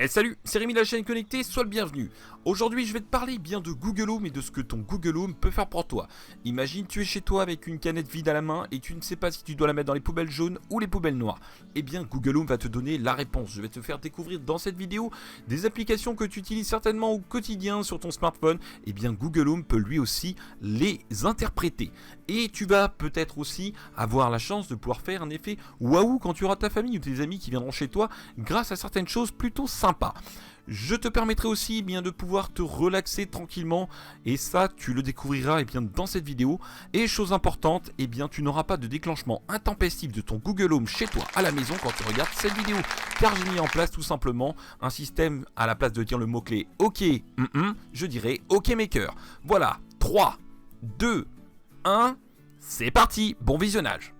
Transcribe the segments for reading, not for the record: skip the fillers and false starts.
Et salut, c'est Rémi de la chaîne Connectée, sois le bienvenu. Aujourd'hui, je vais te parler bien de Google Home et de ce que ton Google Home peut faire pour toi. Imagine, tu es chez toi avec une canette vide à la main et tu ne sais pas si tu dois la mettre dans les poubelles jaunes ou les poubelles noires. Eh bien, Google Home va te donner la réponse. Je vais te faire découvrir dans cette vidéo des applications que tu utilises certainement au quotidien sur ton smartphone. Eh bien, Google Home peut lui aussi les interpréter. Et tu vas peut-être aussi avoir la chance de pouvoir faire un effet waouh quand tu auras ta famille ou tes amis qui viendront chez toi grâce à certaines choses plutôt sympa. Je te permettrai aussi bien de pouvoir te relaxer tranquillement et ça tu le découvriras bien dans cette vidéo. Et chose importante, bien tu n'auras pas de déclenchement intempestif de ton Google Home chez toi à la maison quand tu regardes cette vidéo, car j'ai mis en place tout simplement un système à la place de dire le mot-clé OK, je dirais OK Maker. Voilà, 3, 2, 1, c'est parti, bon visionnage.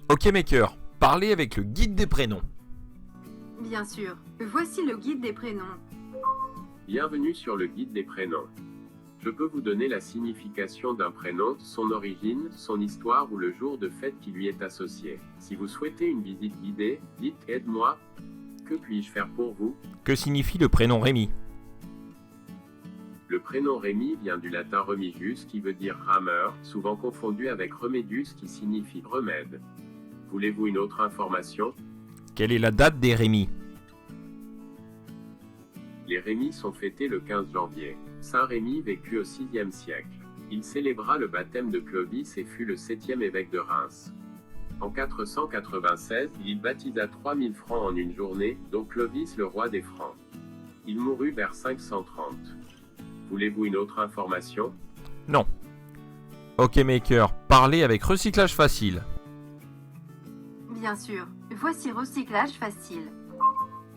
OK Maker, parlez avec le guide des prénoms. Bien sûr, voici le guide des prénoms. Bienvenue sur le guide des prénoms. Je peux vous donner la signification d'un prénom, son origine, son histoire ou le jour de fête qui lui est associé. Si vous souhaitez une visite guidée, dites « Aide-moi ». Que puis-je faire pour vous? Que signifie le prénom Rémi? Le prénom Rémi vient du latin remigius qui veut dire rameur, souvent confondu avec remedius qui signifie remède. Voulez-vous une autre information? Quelle est la date des Rémi? Les Rémi sont fêtés le 15 janvier. Saint Rémi vécut au VIe siècle. Il célébra le baptême de Clovis et fut le 7e évêque de Reims. En 496, il baptisa 3000 francs en une journée, dont Clovis le roi des Francs. Il mourut vers 530. Voulez-vous une autre information? Non. OK Maker, parlez avec recyclage facile. Bien sûr, voici recyclage facile.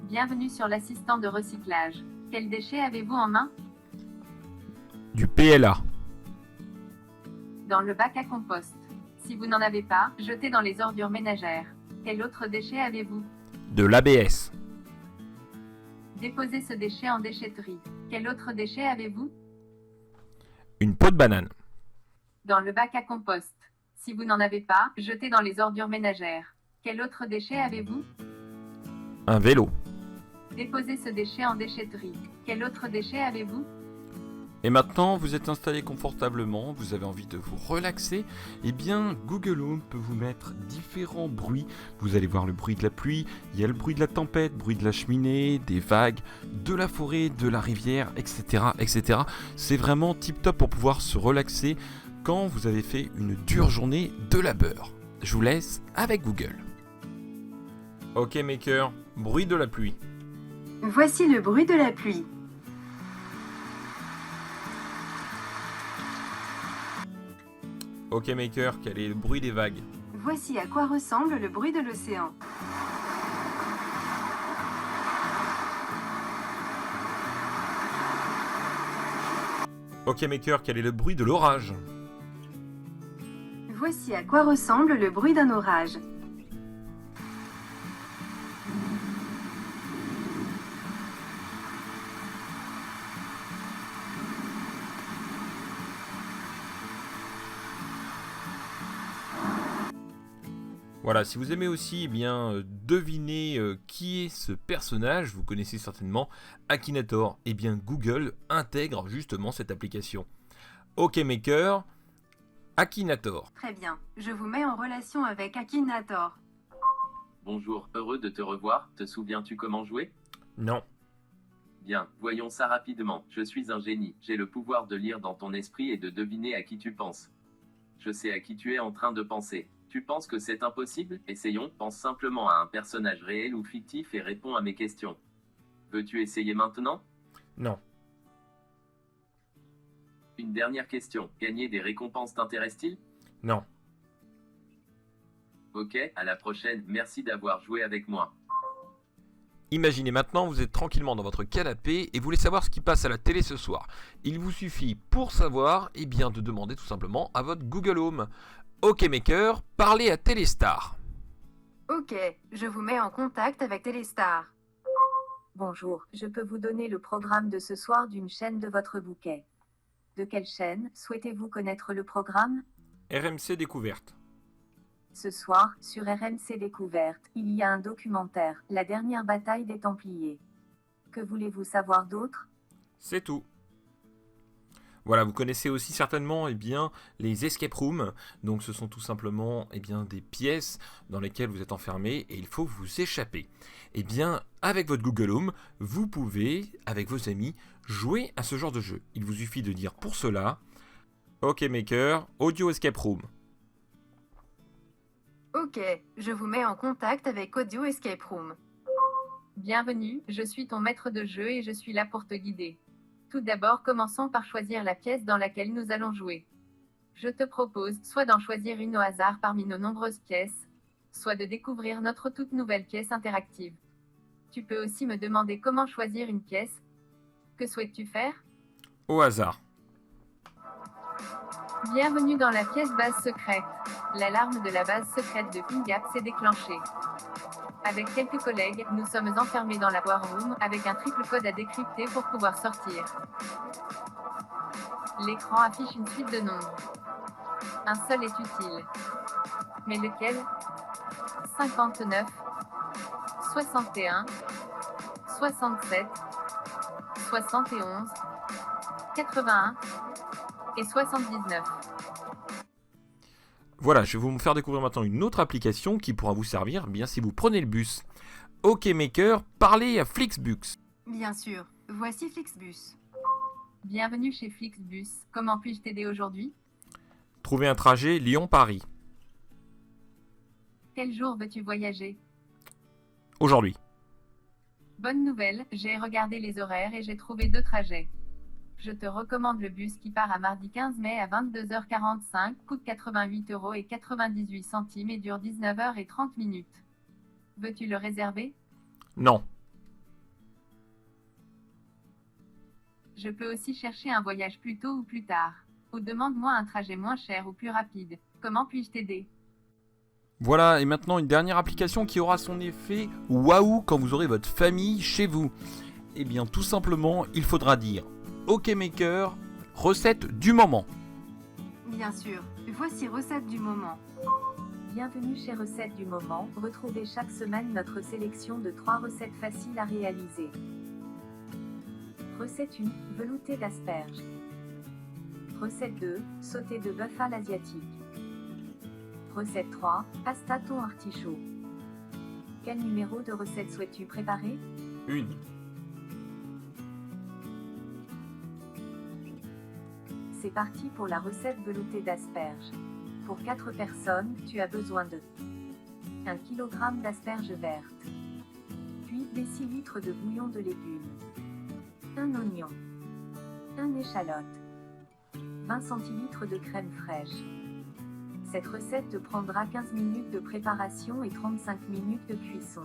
Bienvenue sur l'assistant de recyclage. Quels déchets avez-vous en main? Du PLA. Dans le bac à compost. Si vous n'en avez pas, jetez dans les ordures ménagères. Quel autre déchet avez-vous? De l'ABS. Déposez ce déchet en déchetterie. Quel autre déchet avez-vous? Une peau de banane. Dans le bac à compost. Si vous n'en avez pas, jetez dans les ordures ménagères. Quel autre déchet avez-vous? Un vélo. Déposez ce déchet en déchetterie. Quel autre déchet avez-vous? Et maintenant, vous êtes installé confortablement, vous avez envie de vous relaxer, eh bien Google Home peut vous mettre différents bruits. Vous allez voir le bruit de la pluie, il y a le bruit de la tempête, le bruit de la cheminée, des vagues, de la forêt, de la rivière, etc. etc. C'est vraiment tip top pour pouvoir se relaxer quand vous avez fait une dure journée de labeur. Je vous laisse avec Google. OK Maker, bruit de la pluie. Voici le bruit de la pluie. OK Maker, quel est le bruit des vagues? Voici à quoi ressemble le bruit de l'océan. OK Maker, quel est le bruit de l'orage? Voici à quoi ressemble le bruit d'un orage. Voilà, si vous aimez aussi deviner qui est ce personnage, vous connaissez certainement Akinator. Eh bien Google intègre justement cette application. OK Maker, Akinator. Très bien, je vous mets en relation avec Akinator. Bonjour, heureux de te revoir. Te souviens-tu comment jouer? Non. Bien, voyons ça rapidement. Je suis un génie. J'ai le pouvoir de lire dans ton esprit et de deviner à qui tu penses. Je sais à qui tu es en train de penser. Tu penses que c'est impossible? Essayons. Pense simplement à un personnage réel ou fictif et réponds à mes questions. Veux-tu essayer maintenant? Non. Une dernière question. Gagner des récompenses t'intéresse-t-il? Non. Ok, à la prochaine. Merci d'avoir joué avec moi. Imaginez maintenant, vous êtes tranquillement dans votre canapé et vous voulez savoir ce qui passe à la télé ce soir. Il vous suffit pour savoir, de demander tout simplement à votre Google Home. OK Maker, parlez à Téléstar. Ok, je vous mets en contact avec Téléstar. Bonjour, je peux vous donner le programme de ce soir d'une chaîne de votre bouquet. De quelle chaîne souhaitez-vous connaître le programme? RMC Découverte. Ce soir, sur RMC Découverte, il y a un documentaire, La dernière bataille des Templiers. Que voulez-vous savoir d'autre? C'est tout. Voilà, vous connaissez aussi certainement les escape rooms. Donc ce sont tout simplement des pièces dans lesquelles vous êtes enfermé et il faut vous échapper. Avec votre Google Home, vous pouvez, avec vos amis, jouer à ce genre de jeu. Il vous suffit de dire pour cela OK Maker, Audio Escape Room. Ok, je vous mets en contact avec Audio Escape Room. Bienvenue, je suis ton maître de jeu et je suis là pour te guider. Tout d'abord, commençons par choisir la pièce dans laquelle nous allons jouer. Je te propose soit d'en choisir une au hasard parmi nos nombreuses pièces, soit de découvrir notre toute nouvelle pièce interactive. Tu peux aussi me demander comment choisir une pièce. Que souhaites-tu faire? Au hasard. Bienvenue dans la pièce base secrète. L'alarme de la base secrète de Pingap s'est déclenchée. Avec quelques collègues, nous sommes enfermés dans la War Room avec un triple code à décrypter pour pouvoir sortir. L'écran affiche une suite de nombres. Un seul est utile. Mais lequel? 59, 61, 67, 71, 81 et 79. Voilà, je vais vous faire découvrir maintenant une autre application qui pourra vous servir si vous prenez le bus. OK Maker, parlez à Flixbus. Bien sûr, voici Flixbus. Bienvenue chez Flixbus. Comment puis-je t'aider aujourd'hui? Trouvez un trajet Lyon-Paris. Quel jour veux-tu voyager? Aujourd'hui. Bonne nouvelle, j'ai regardé les horaires et j'ai trouvé 2 trajets. Je te recommande le bus qui part à mardi 15 mai à 22h45, coûte 88,98 € et dure 19h30. Veux-tu le réserver? Non. Je peux aussi chercher un voyage plus tôt ou plus tard. Ou demande-moi un trajet moins cher ou plus rapide. Comment puis-je t'aider? Voilà, et maintenant une dernière application qui aura son effet waouh quand vous aurez votre famille chez vous. Tout simplement, il faudra dire OK Maker, recette du moment. Bien sûr, voici recette du moment. Bienvenue chez Recettes du moment. Retrouvez chaque semaine notre sélection de 3 recettes faciles à réaliser. Recette 1, velouté d'asperges. Recette 2, sauté de bœuf à l'asiatique. Recette 3, pasta thon artichaut. Quel numéro de recette souhaites-tu préparer? Une. C'est parti pour la recette veloutée d'asperges. Pour 4 personnes, tu as besoin de 1 kg d'asperges vertes, puis des 6 litres de bouillon de légumes, un oignon, un échalote, 20 centilitres de crème fraîche. Cette recette te prendra 15 minutes de préparation et 35 minutes de cuisson.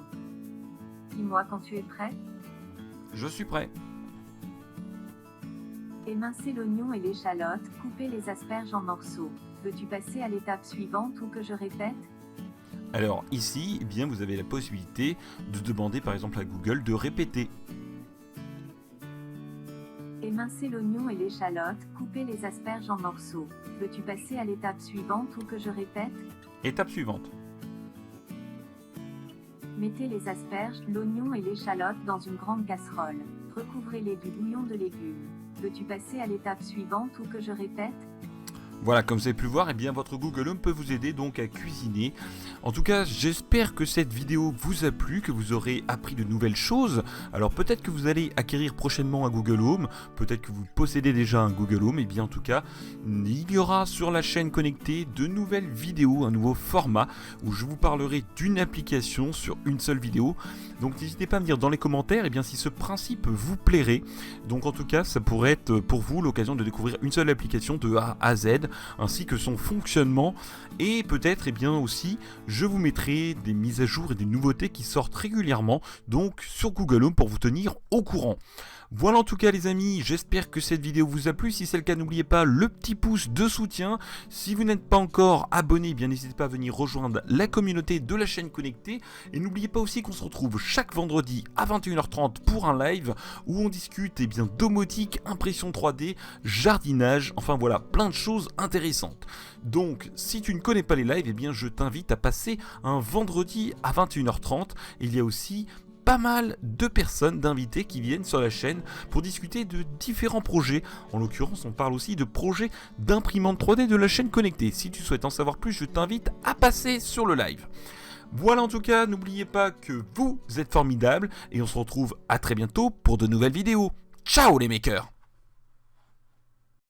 Dis-moi quand tu es prêt. Je suis prêt. Émincez l'oignon et l'échalote, coupez les asperges en morceaux. Veux-tu passer à l'étape suivante ou que je répète? Alors ici, vous avez la possibilité de demander par exemple à Google de répéter. Émincez l'oignon et l'échalote, coupez les asperges en morceaux. Veux-tu passer à l'étape suivante ou que je répète? Étape suivante. Mettez les asperges, l'oignon et l'échalote dans une grande casserole. Recouvrez-les du bouillon de légumes. Veux-tu passer à l'étape suivante ou que je répète? Voilà, comme vous avez pu le voir, votre Google Home peut vous aider donc à cuisiner. En tout cas, j'espère que cette vidéo vous a plu, que vous aurez appris de nouvelles choses. Alors peut-être que vous allez acquérir prochainement un Google Home, peut-être que vous possédez déjà un Google Home, en tout cas, il y aura sur la chaîne connectée de nouvelles vidéos, un nouveau format où je vous parlerai d'une application sur une seule vidéo. Donc n'hésitez pas à me dire dans les commentaires si ce principe vous plairait. Donc en tout cas, ça pourrait être pour vous l'occasion de découvrir une seule application de A à Z, ainsi que son fonctionnement, et peut-être aussi je vous mettrai des mises à jour et des nouveautés qui sortent régulièrement donc sur Google Home pour vous tenir au courant. Voilà en tout cas les amis, j'espère que cette vidéo vous a plu. Si c'est le cas, n'oubliez pas le petit pouce de soutien. Si vous n'êtes pas encore abonné, n'hésitez pas à venir rejoindre la communauté de la chaîne connectée. Et n'oubliez pas aussi qu'on se retrouve chaque vendredi à 21h30 pour un live où on discute domotique, impression 3D, jardinage, enfin voilà, plein de choses intéressantes. Donc si tu ne connais pas les lives, je t'invite à passer un vendredi à 21h30. Il y a aussi pas mal de personnes, d'invités qui viennent sur la chaîne pour discuter de différents projets. En l'occurrence, on parle aussi de projets d'imprimante 3D de la chaîne connectée. Si tu souhaites en savoir plus, je t'invite à passer sur le live. Voilà, en tout cas, n'oubliez pas que vous êtes formidables et on se retrouve à très bientôt pour de nouvelles vidéos. Ciao les makers!